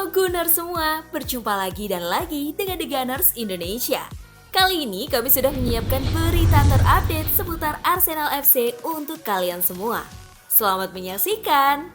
Halo Gunners semua, berjumpa lagi dan lagi dengan The Gunners Indonesia. Kali ini kami sudah menyiapkan berita terupdate seputar Arsenal FC untuk kalian semua. Selamat menyaksikan!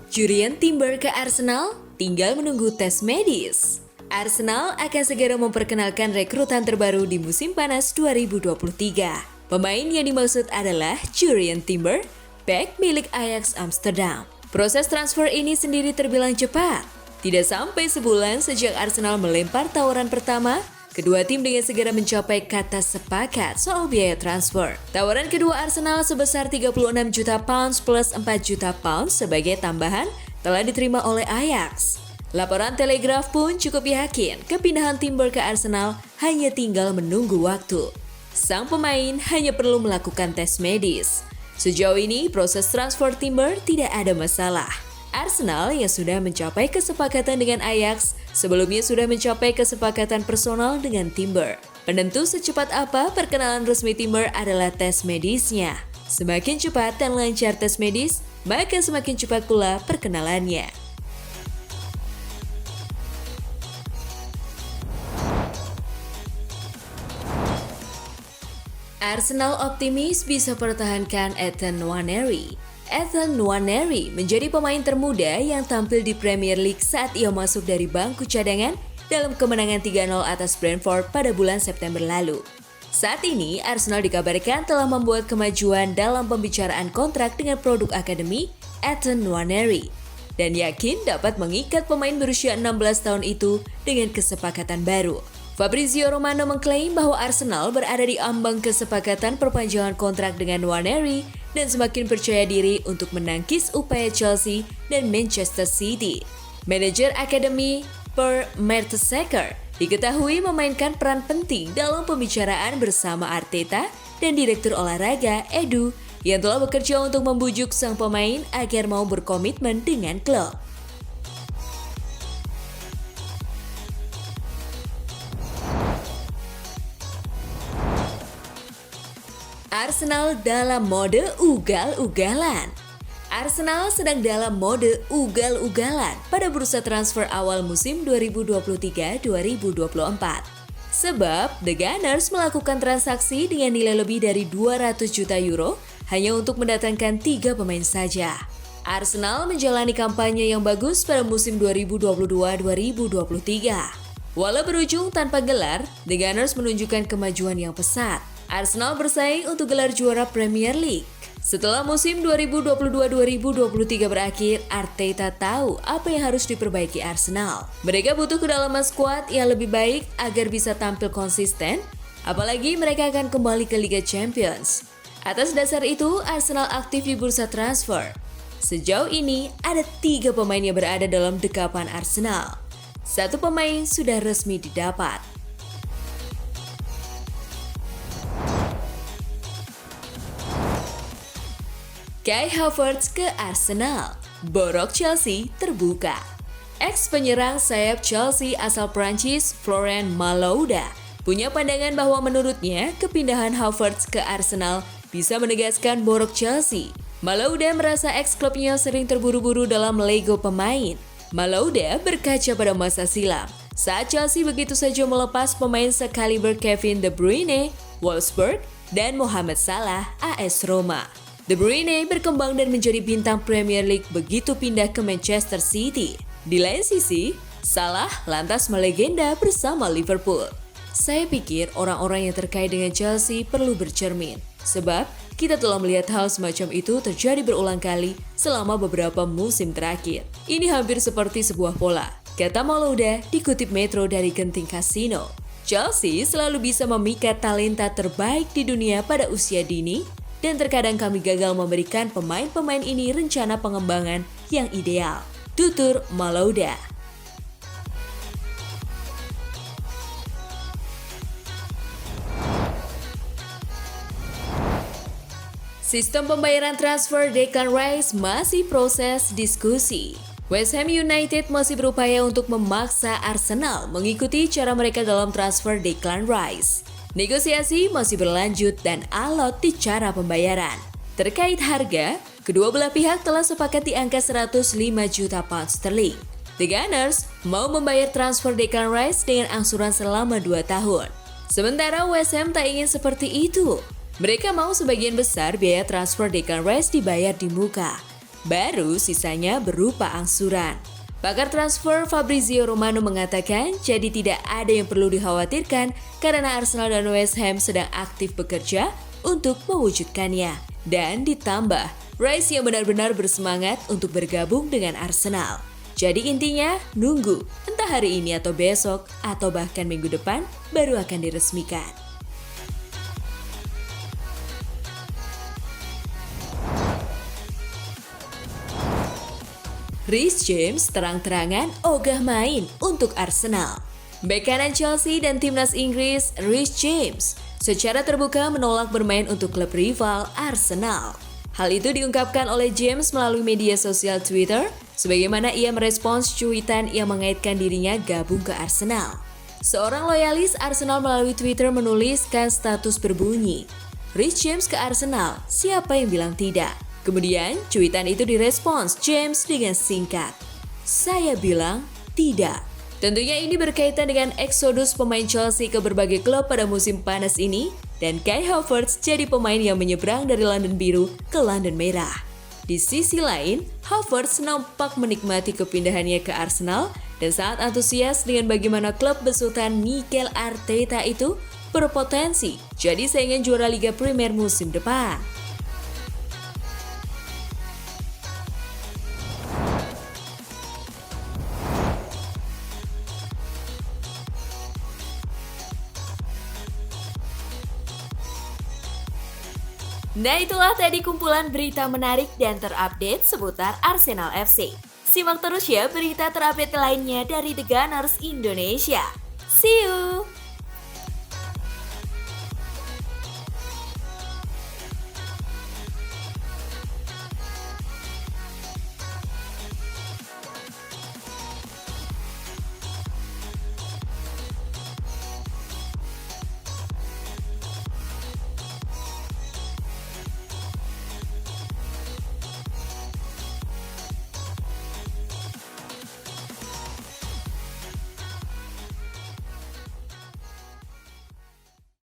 Jurien Timber ke Arsenal tinggal menunggu tes medis. Arsenal akan segera memperkenalkan rekrutan terbaru di musim panas 2023. Pemain yang dimaksud adalah Jurien Timber, bek milik Ajax Amsterdam. Proses transfer ini sendiri terbilang cepat. Tidak sampai sebulan sejak Arsenal melempar tawaran pertama, kedua tim dengan segera mencapai kata sepakat soal biaya transfer. Tawaran kedua Arsenal sebesar 36 juta pounds plus 4 juta pounds sebagai tambahan telah diterima oleh Ajax. Laporan Telegraph pun cukup yakin kepindahan Timber ke Arsenal hanya tinggal menunggu waktu. Sang pemain hanya perlu melakukan tes medis. Sejauh ini, proses transfer Timber tidak ada masalah. Arsenal yang sudah mencapai kesepakatan dengan Ajax sebelumnya sudah mencapai kesepakatan personal dengan Timber. Penentu secepat apa perkenalan resmi Timber adalah tes medisnya. Semakin cepat dan lancar tes medis, maka semakin cepat pula perkenalannya. Arsenal optimis bisa pertahankan Ethan Nwaneri. Ethan Nwaneri menjadi pemain termuda yang tampil di Premier League saat ia masuk dari bangku cadangan dalam kemenangan 3-0 atas Brentford pada bulan September lalu. Saat ini, Arsenal dikabarkan telah membuat kemajuan dalam pembicaraan kontrak dengan produk akademi Ethan Nwaneri dan yakin dapat mengikat pemain berusia 16 tahun itu dengan kesepakatan baru. Fabrizio Romano mengklaim bahwa Arsenal berada di ambang kesepakatan perpanjangan kontrak dengan Nwaneri dan semakin percaya diri untuk menangkis upaya Chelsea dan Manchester City. Manajer akademi Per Mertesacker diketahui memainkan peran penting dalam pembicaraan bersama Arteta dan Direktur Olahraga Edu yang telah bekerja untuk membujuk sang pemain agar mau berkomitmen dengan klub. Arsenal dalam mode ugal-ugalan. Arsenal sedang dalam mode ugal-ugalan pada bursa transfer awal musim 2023-2024. Sebab The Gunners melakukan transaksi dengan nilai lebih dari 200 juta euro hanya untuk mendatangkan 3 pemain saja. Arsenal menjalani kampanye yang bagus pada musim 2022-2023. Walau berujung tanpa gelar, The Gunners menunjukkan kemajuan yang pesat. Arsenal bersaing untuk gelar juara Premier League. Setelah musim 2022-2023 berakhir, Arteta tahu apa yang harus diperbaiki Arsenal. Mereka butuh kedalaman skuad yang lebih baik agar bisa tampil konsisten, apalagi mereka akan kembali ke Liga Champions. Atas dasar itu, Arsenal aktif di bursa transfer. Sejauh ini, ada 3 pemain yang berada dalam dekapan Arsenal. 1 pemain sudah resmi didapat. Kai Havertz ke Arsenal, borok Chelsea terbuka. Ex penyerang sayap Chelsea asal Prancis Florent Malouda punya pandangan bahwa menurutnya kepindahan Havertz ke Arsenal bisa menegaskan borok Chelsea. Malouda merasa ex klubnya sering terburu-buru dalam melego pemain. Malouda berkaca pada masa silam saat Chelsea begitu saja melepas pemain sekaliber Kevin De Bruyne, Wolfsburg, dan Mohamed Salah AS Roma. De Bruyne berkembang dan menjadi bintang Premier League begitu pindah ke Manchester City. Di lain sisi, Salah lantas melegenda bersama Liverpool. Saya pikir orang-orang yang terkait dengan Chelsea perlu bercermin, sebab kita telah melihat hal semacam itu terjadi berulang kali selama beberapa musim terakhir. Ini hampir seperti sebuah pola, kata Malouda dikutip Metro dari Genting Casino. Chelsea selalu bisa memikat talenta terbaik di dunia pada usia dini, dan terkadang kami gagal memberikan pemain-pemain ini rencana pengembangan yang ideal, tutur Malouda. Sistem pembayaran transfer Declan Rice masih proses diskusi. West Ham United masih berupaya untuk memaksa Arsenal mengikuti cara mereka dalam transfer Declan Rice. Negosiasi masih berlanjut dan alot di cara pembayaran. Terkait harga, kedua belah pihak telah sepakat di angka 105 juta pound sterling. The Gunners mau membayar transfer Declan Rice dengan angsuran selama 2 tahun. Sementara West Ham tak ingin seperti itu. Mereka mau sebagian besar biaya transfer Declan Rice dibayar di muka. Baru sisanya berupa angsuran. Pakar transfer Fabrizio Romano mengatakan jadi tidak ada yang perlu dikhawatirkan karena Arsenal dan West Ham sedang aktif bekerja untuk mewujudkannya. Dan ditambah, Rice yang benar-benar bersemangat untuk bergabung dengan Arsenal. Jadi intinya, nunggu entah hari ini atau besok atau bahkan minggu depan baru akan diresmikan. Reece James terang-terangan ogah main untuk Arsenal. Bek kanan Chelsea dan timnas Inggris, Reece James, secara terbuka menolak bermain untuk klub rival Arsenal. Hal itu diungkapkan oleh James melalui media sosial Twitter, sebagaimana ia merespons cuitan yang mengaitkan dirinya gabung ke Arsenal. Seorang loyalis Arsenal melalui Twitter menuliskan status berbunyi, "Reece James ke Arsenal, siapa yang bilang tidak?" Kemudian, cuitan itu direspons James dengan singkat, "Saya bilang tidak." Tentunya ini berkaitan dengan eksodus pemain Chelsea ke berbagai klub pada musim panas ini, dan Kai Havertz jadi pemain yang menyeberang dari London Biru ke London Merah. Di sisi lain, Havertz nampak menikmati kepindahannya ke Arsenal dan sangat antusias dengan bagaimana klub besutan Mikel Arteta itu berpotensi jadi saingan juara Liga Premier musim depan. Nah, itulah tadi kumpulan berita menarik dan terupdate seputar Arsenal FC. Simak terus ya berita terupdate lainnya dari The Gunners Indonesia. See you!